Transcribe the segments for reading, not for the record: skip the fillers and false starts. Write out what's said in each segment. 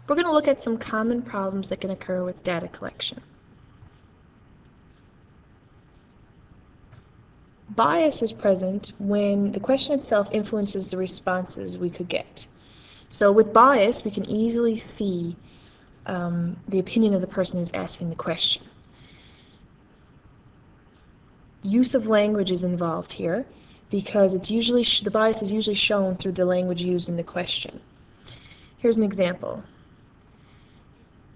we're going to look at some common problems that can occur with data collection. Bias is present when the question itself influences the responses we could get. So with bias, we can easily see the opinion of the person who's asking the question. Use of language is involved here because it's usually the bias is usually shown through the language used in the question. Here's an example.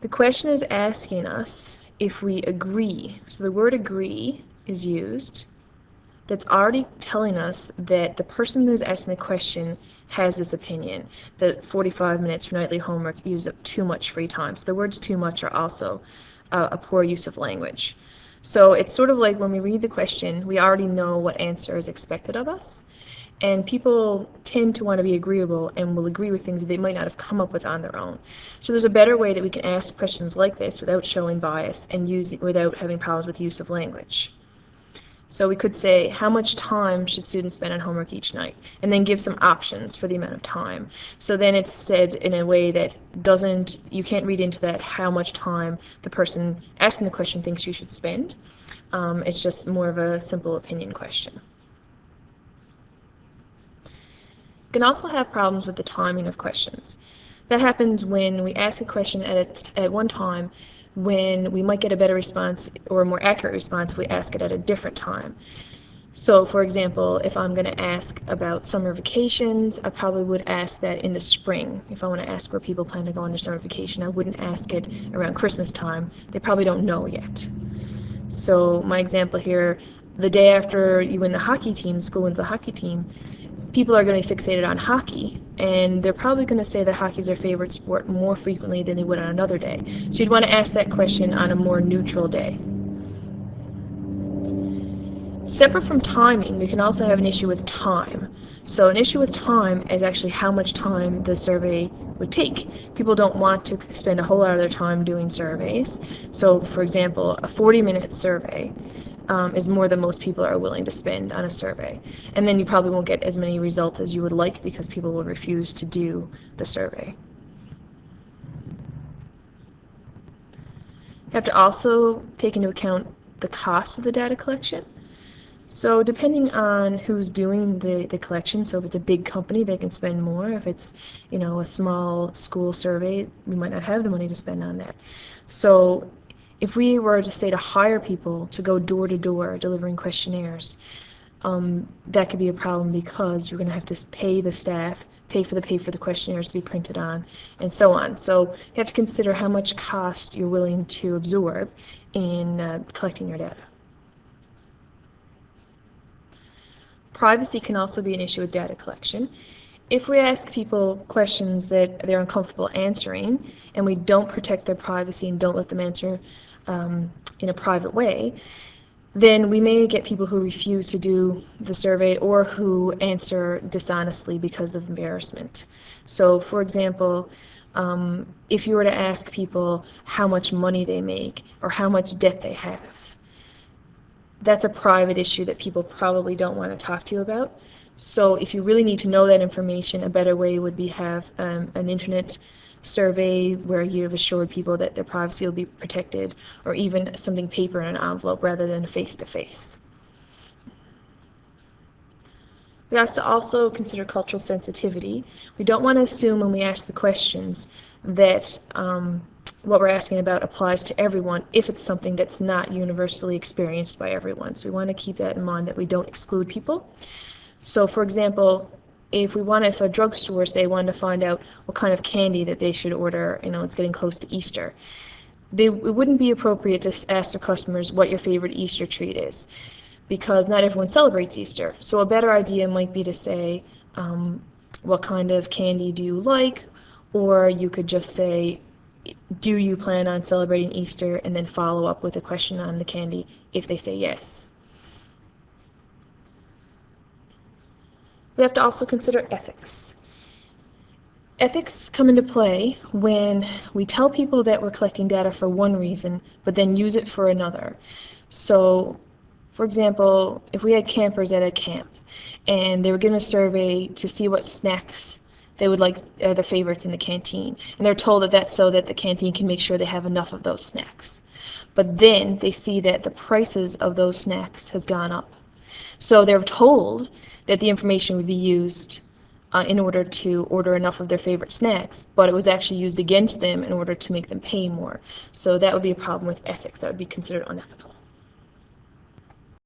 The question is asking us if we agree. So the word agree is used. That's already telling us that the person who's asking the question has this opinion, that 45 minutes for nightly homework uses up too much free time. So the words too much are also a poor use of language. So it's sort of like when we read the question, we already know what answer is expected of us. And people tend to want to be agreeable and will agree with things that they might not have come up with on their own. So there's a better way that we can ask questions like this without showing bias and without having problems with use of language. So we could say, how much time should students spend on homework each night? And then give some options for the amount of time. So then it's said in a way that you can't read into that how much time the person asking the question thinks you should spend. It's just more of a simple opinion question. You can also have problems with the timing of questions. That happens when we ask a question at one time when we might get a better response or a more accurate response if we ask it at a different time. So, for example, if I'm going to ask about summer vacations, I probably would ask that in the spring. If I want to ask where people plan to go on their summer vacation, I wouldn't ask it around Christmas time. They probably don't know yet. So my example here, the day after you win the hockey team, school wins a hockey team, people are going to be fixated on hockey, and they're probably going to say that hockey is their favorite sport more frequently than they would on another day. So you'd want to ask that question on a more neutral day. Separate from timing, we can also have an issue with time. So an issue with time is actually how much time the survey would take. People don't want to spend a whole lot of their time doing surveys. So, for example, a 40-minute survey is more than most people are willing to spend on a survey. And then you probably won't get as many results as you would like because people will refuse to do the survey. You have to also take into account the cost of the data collection. So depending on who's doing the collection, so if it's a big company, they can spend more. If it's, a small school survey, we might not have the money to spend on that. So if we were to say to hire people to go door to door delivering questionnaires, that could be a problem because you're going to have to pay the staff, pay for the questionnaires to be printed on, and so on. So you have to consider how much cost you're willing to absorb in collecting your data. Privacy can also be an issue with data collection. If we ask people questions that they're uncomfortable answering, and we don't protect their privacy and don't let them answer in a private way, then we may get people who refuse to do the survey or who answer dishonestly because of embarrassment. So, for example, if you were to ask people how much money they make or how much debt they have, that's a private issue that people probably don't want to talk to you about. So if you really need to know that information, a better way would be have an internet survey where you've assured people that their privacy will be protected, or even something paper in an envelope rather than face-to-face. We have to also consider cultural sensitivity. We don't want to assume when we ask the questions that what we're asking about applies to everyone if it's something that's not universally experienced by everyone. So we want to keep that in mind, that we don't exclude people. So for example, if a drugstore, say, wanted to find out what kind of candy that they should order, it's getting close to Easter, it wouldn't be appropriate to ask their customers what your favorite Easter treat is, because not everyone celebrates Easter. So a better idea might be to say, what kind of candy do you like? Or you could just say, do you plan on celebrating Easter? And then follow up with a question on the candy if they say yes. We have to also consider ethics. Ethics come into play when we tell people that we're collecting data for one reason, but then use it for another. So, for example, if we had campers at a camp and they were given a survey to see what snacks they would like the favorites in the canteen. And they're told that that's so that the canteen can make sure they have enough of those snacks. But then they see that the prices of those snacks has gone up. So they're told that the information would be used in order to order enough of their favorite snacks, but it was actually used against them in order to make them pay more. So that would be a problem with ethics. That would be considered unethical.